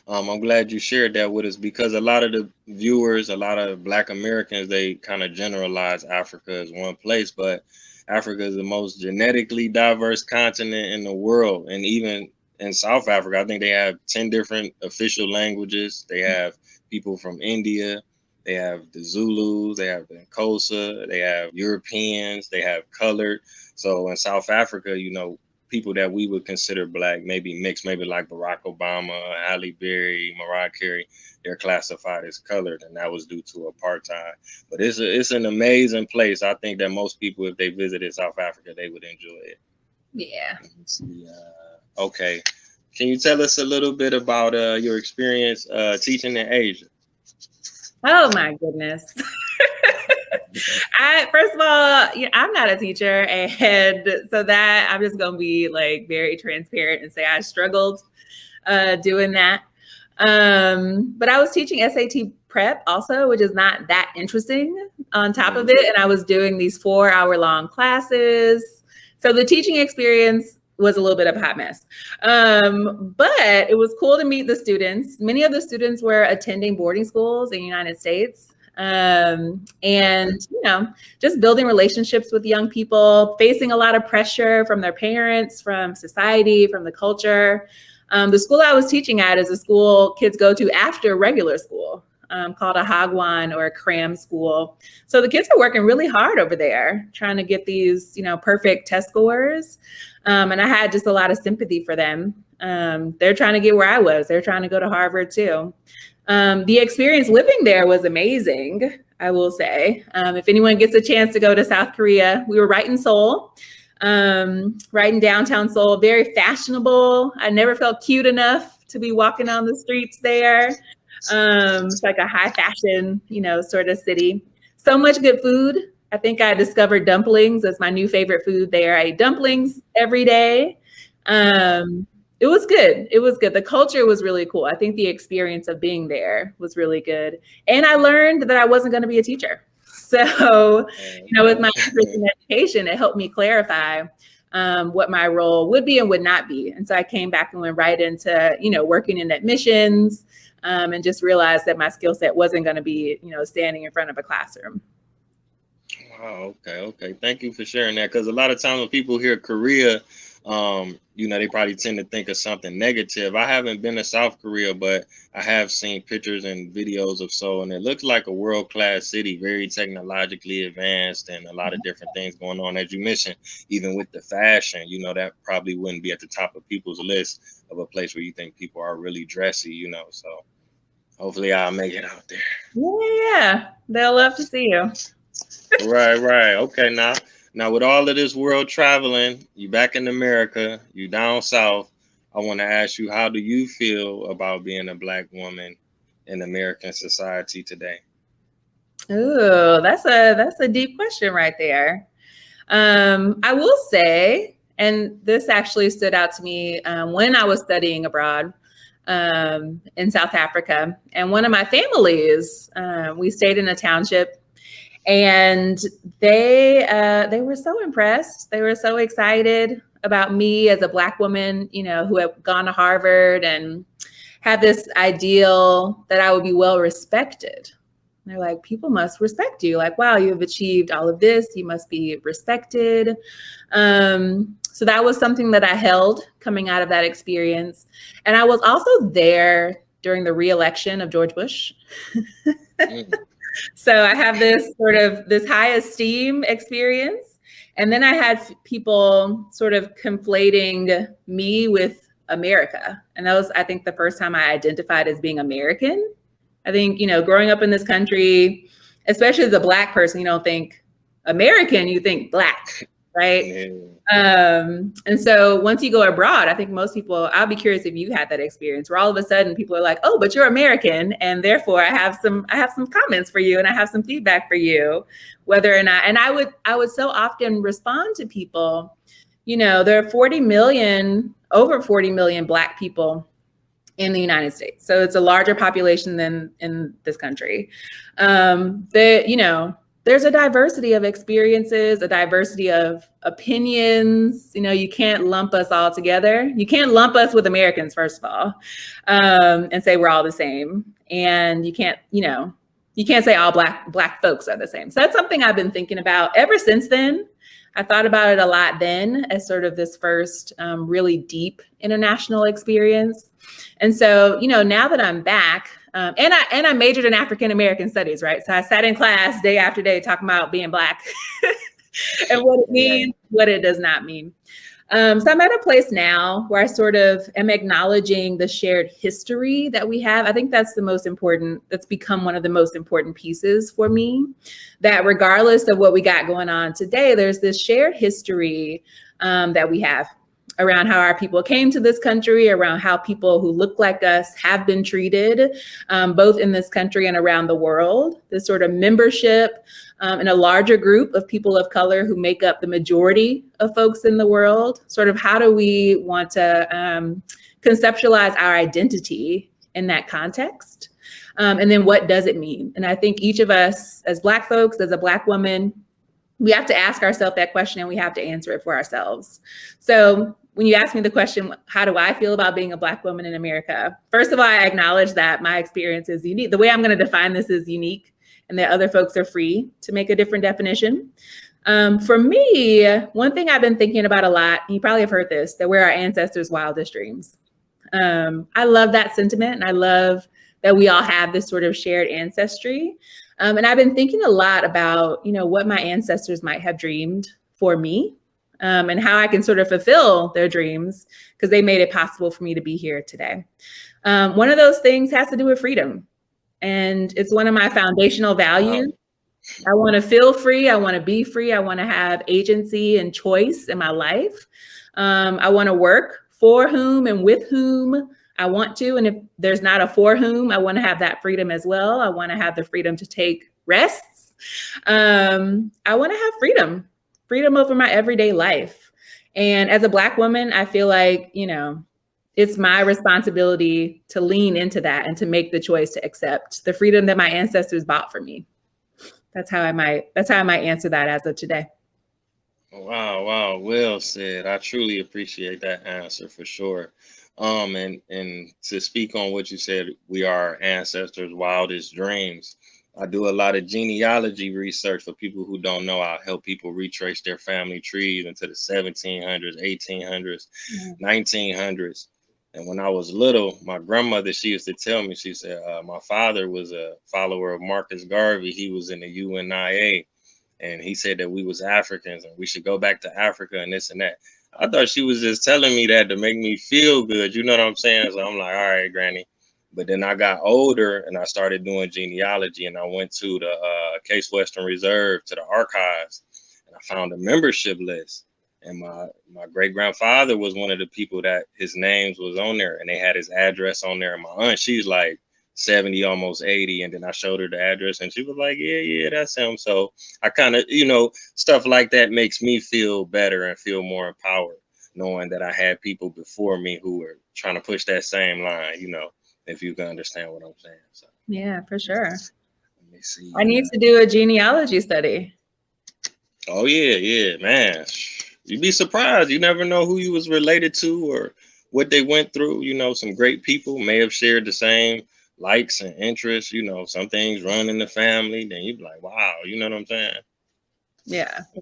I'm glad you shared that with us because a lot of the viewers, a lot of Black Americans, they kind of generalize Africa as one place, but Africa is the most genetically diverse continent in the world. And even in South Africa, I think they have 10 different official languages. They have people from India, they have the Zulus, they have the Xhosa, they have Europeans, they have colored. So in South Africa, people that we would consider black, maybe mixed, maybe like Barack Obama, Halle Berry, Mariah Carey, they're classified as colored, and that was due to apartheid. But it's an amazing place. I think that most people, if they visited South Africa, they would enjoy it. Yeah. Let's see, okay, can you tell us a little bit about your experience teaching in Asia? Oh my goodness. I first of all, I'm not a teacher, and so that I'm just gonna be like very transparent and say I struggled doing that. But I was teaching SAT prep also, which is not that interesting on top of it, and I was doing these 4-hour long classes. So the teaching experience was a little bit of a hot mess. But it was cool to meet the students. Many of the students were attending boarding schools in the United States. And just building relationships with young people, facing a lot of pressure from their parents, from society, from the culture. The school I was teaching at is a school kids go to after regular school, called a Hagwon or a cram school. So the kids are working really hard over there, trying to get these, perfect test scores. And I had just a lot of sympathy for them. They're trying to get where I was. They're trying to go to Harvard too. The experience living there was amazing, I will say. If anyone gets a chance to go to South Korea, we were right in Seoul, right in downtown Seoul, very fashionable. I never felt cute enough to be walking on the streets there. It's like a high fashion, sort of city. So much good food. I think I discovered dumplings as my new favorite food there. I ate dumplings every day. It was good. It was good. The culture was really cool. I think the experience of being there was really good. And I learned that I wasn't going to be a teacher. So, with my interest in education, it helped me clarify what my role would be and would not be. And so I came back and went right into, working in admissions, and just realized that my skill set wasn't going to be, standing in front of a classroom. Wow. Okay. Thank you for sharing that. Because a lot of times when people hear Korea, they probably tend to think of something negative. I haven't been to South Korea, but I have seen pictures and videos of Seoul, and it looks like a world-class city, very technologically advanced, and a lot of different things going on. As you mentioned, even with the fashion, that probably wouldn't be at the top of people's list of a place where you think people are really dressy. So hopefully I'll make it out there. Yeah, they'll love to see you. Right. Okay, now with all of this world traveling, you back in America, you down south. I want to ask you, how do you feel about being a Black woman in American society today? Ooh, that's a deep question right there. I will say, and this actually stood out to me when I was studying abroad in South Africa, and one of my families, we stayed in a township. And they were so impressed. They were so excited about me as a Black woman, who had gone to Harvard and had this ideal that I would be well respected. And they're like, people must respect you. Like, wow, you have achieved all of this. You must be respected. So that was something that I held coming out of that experience. And I was also there during the re-election of George Bush. So I have this high esteem experience. And then I had people sort of conflating me with America. And that was, I think, the first time I identified as being American. I think, growing up in this country, especially as a Black person, you don't think American, you think Black, right? Yeah. And so once you go abroad, I think most people, I'll be curious if you had that experience where all of a sudden people are like, oh, but you're American. And therefore I have some comments for you and I have some feedback for you, whether or not, and I would so often respond to people, there are over 40 million Black people in the United States. So it's a larger population than in this country. there's a diversity of experiences, a diversity of opinions. You know, you can't lump us all together. You can't lump us with Americans, first of all, and say we're all the same. And you can't, you know, you can't say all black folks are the same. So that's something I've been thinking about ever since then. I thought about it a lot then as sort of this first really deep international experience. And so, you know, now that I'm back, and I majored in African American studies, right? So I sat in class day after day talking about being Black and what it means, what it does not mean. So I'm at a place now where I sort of am acknowledging the shared history that we have. I think that's the most important, that's become one of the most important pieces for me, that regardless of what we got going on today, there's this shared history that we have around how our people came to this country, around how people who look like us have been treated, both in this country and around the world. This sort of membership in a larger group of people of color who make up the majority of folks in the world. Sort of how do we want to conceptualize our identity in that context? And then what does it mean? And I think each of us as Black folks, as a Black woman, we have to ask ourselves that question and we have to answer it for ourselves. So when you ask me the question, how do I feel about being a Black woman in America? First of all, I acknowledge that my experience is unique. The way I'm going to define this is unique, and that other folks are free to make a different definition. For me, one thing I've been thinking about a lot, and you probably have heard this, that we're our ancestors' wildest dreams. I love that sentiment, and I love that we all have this sort of shared ancestry. And I've been thinking a lot about, you know, what my ancestors might have dreamed for me, and how I can sort of fulfill their dreams because they made it possible for me to be here today. One of those things has to do with freedom. And it's one of my foundational values. I want to feel free. I want to be free. I want to have agency and choice in my life. I want to work for whom and with whom I want to. And if there's not a for whom, I want to have that freedom as well. I want to have the freedom to take rests. I want to have freedom over my everyday life. And as a Black woman, I feel like, you know, it's my responsibility to lean into that and to make the choice to accept the freedom that my ancestors bought for me. That's how I might answer that as of today. Wow, well said. I truly appreciate that answer for sure. And to speak on what you said, we are our ancestors' wildest dreams. I do a lot of genealogy research for people who don't know. I help people retrace their family trees into the 1700s, 1800s, 1900s. And when I was little, my grandmother, she used to tell me, she said, my father was a follower of Marcus Garvey. He was in the UNIA. And he said that we was Africans and we should go back to Africa and this and that. I thought she was just telling me that to make me feel good. You know what I'm saying? So I'm like, all right, Granny. But then I got older and I started doing genealogy, and I went to the Case Western Reserve, to the archives, and I found a membership list. And my great grandfather was one of the people that his names was on there, and they had his address on there. And my aunt, she's like 70, almost 80. And then I showed her the address and she was like, yeah, that's him. So I kind of, you know, stuff like that makes me feel better and feel more empowered, knowing that I had people before me who were trying to push that same line, you know, if you can understand what I'm saying. So yeah, for sure. Let me see. I need to do a genealogy study. Oh yeah, man. You'd be surprised. You never know who you was related to or what they went through. You know, some great people may have shared the same likes and interests. You know, some things run in the family. Then you'd be like, wow, you know what I'm saying? Yeah,